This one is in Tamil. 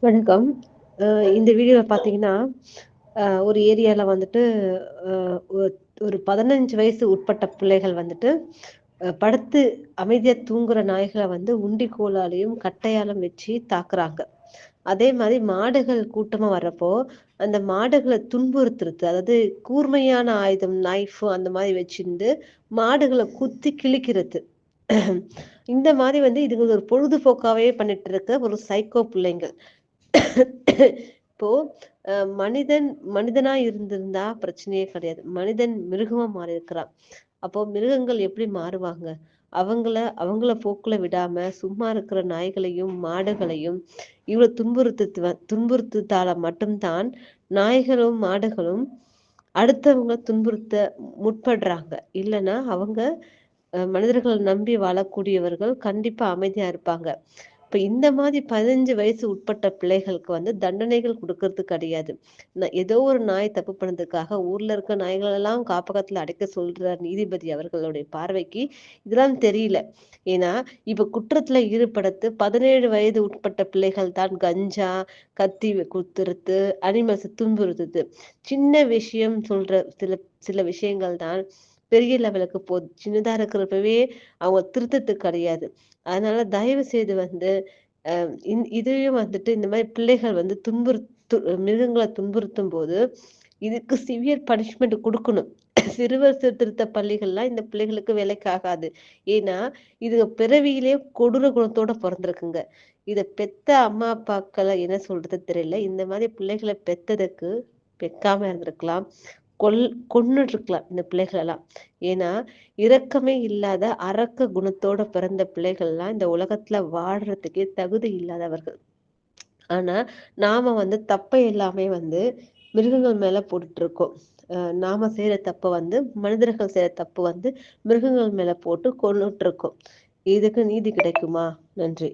வணக்கம். அ இந்த வீடியோல பார்த்தீங்கன்னா, ஒரு ஏரியால வந்துட்டு அ ஒ ஒரு 15 வயசு உட்பட்ட பிள்ளைகள் வந்துட்டு, படுத்து அமைதியா தூங்குற நாய்கள வந்து உண்டிக்கோலாலயும், கட்டையாலும் வச்சு தாக்குறாங்க. அதே மாரி மாடுகள் கூட்டமா வர்றப்போ, அந்த மாடுகள துன்புறுத்துறது, அதாவது கூர்மையான ஆயுதம், நைஃப் அந்த மாரி வச்சிருந்து மாடுகள குத்தி கிழிக்கிறது. இந்த மாரி வந்து இதுங்க ஒரு பொழுதுபோக்காவே பண்ணிட்டு இருக்க ஒரு சைக்கோ பிள்ளைங்கள். இப்போ அ மனிதன் மனிதனா இருந்திருந்தா பிரச்சனையே கிடையாது. மனிதன் மிருகமா மாறியிருக்கிறான். அப்போ மிருகங்கள் எப்படி மாறுவாங்க? அவங்கள அவங்கள போக்குல விடாம, சும்மா இருக்கிற நாய்களையும், மாடுகளையும் இவ்வளோ துன்புறுத்தத்தால மட்டும் தான் நாய்களும், மாடுகளும் அடுத்தவங்கள துன்புறுத்த முற்படுறாங்க. இல்லன்னா அவங்க மனிதர்கள நம்பி வாழக்கூடியவர்கள் கண்டிப்பா அமைதியா இருப்பாங்க. இப்ப இந்த மாதிரி 15 வயசு உட்பட்ட பிள்ளைகளுக்கு வந்து தண்டனைகள் குடுக்கறது கிடையாது. ஏதோ ஒரு நாய் தப்பு பண்ணதுக்காக ஊர்ல இருக்க நாய்களெல்லாம் காப்பகத்துல அடைக்க சொல்ற நீதிபதி அவர்களுடைய பார்வைக்கு இதெல்லாம் தெரியல. ஏன்னா, இப்ப குற்றத்துல ஈடுபடுத்து 17 வயது உட்பட்ட பிள்ளைகள் தான் கஞ்சா, கத்தி குத்துறது, அனிமல்ஸ துன்புறுத்துது. சின்ன விஷயம் சொல்ற சில சில விஷயங்கள் தான் பெரிய லெவலுக்கு போகுது. சின்னதா இருக்கிறப்பவே அவங்க திருத்தத்துக்கு கிடையாது. அதனால தயவு செய்து வந்து அ இதையும் வந்துட்டு இந்த மாரி பிள்ளைகள் வந்து மிருகங்கள துன்புறுத்தும்போது, இதுக்கு சிவியர் பனிஷ்மென்ட் குடுக்கணும். சிறுவர் சீர்திருத்த பள்ளிகள்லாம் இந்த பிள்ளைகளுக்கு வேலைக்கு ஆகாது. ஏன்னா, இதுங்க பிறவியிலே கொடூர குணத்தோட பொறந்திருக்குங்க. இத பெத்த அம்மா, அப்பாக்கள என்ன சொல்றது தெரியல. இந்த மாரி பிள்ளைகள பெத்ததுக்கு பெக்காம இருந்திருக்கலாம். கொல் கொன்னுட்டுருக்கலாம் இந்த பிள்ளைகளெல்லாம். ஏன்னா, இரக்கமே இல்லாத அரக்க குணத்தோட பிறந்த பிள்ளைகள்லாம் இந்த உலகத்துல வாழ்றதுக்கே தகுதி இல்லாதவர்கள். ஆனா, நாம வந்து தப்ப எல்லாமே வந்து மிருகங்கள் மேல போட்டுட்டுருக்கோம். நாம செய்ற தப்ப வந்து மனிதர்கள் செய்ற தப்பு வந்து மிருகங்கள் மேல போட்டு கொன்னுட்டுருக்கோம். இதுக்கு நீதி கிடைக்குமா? நன்றி.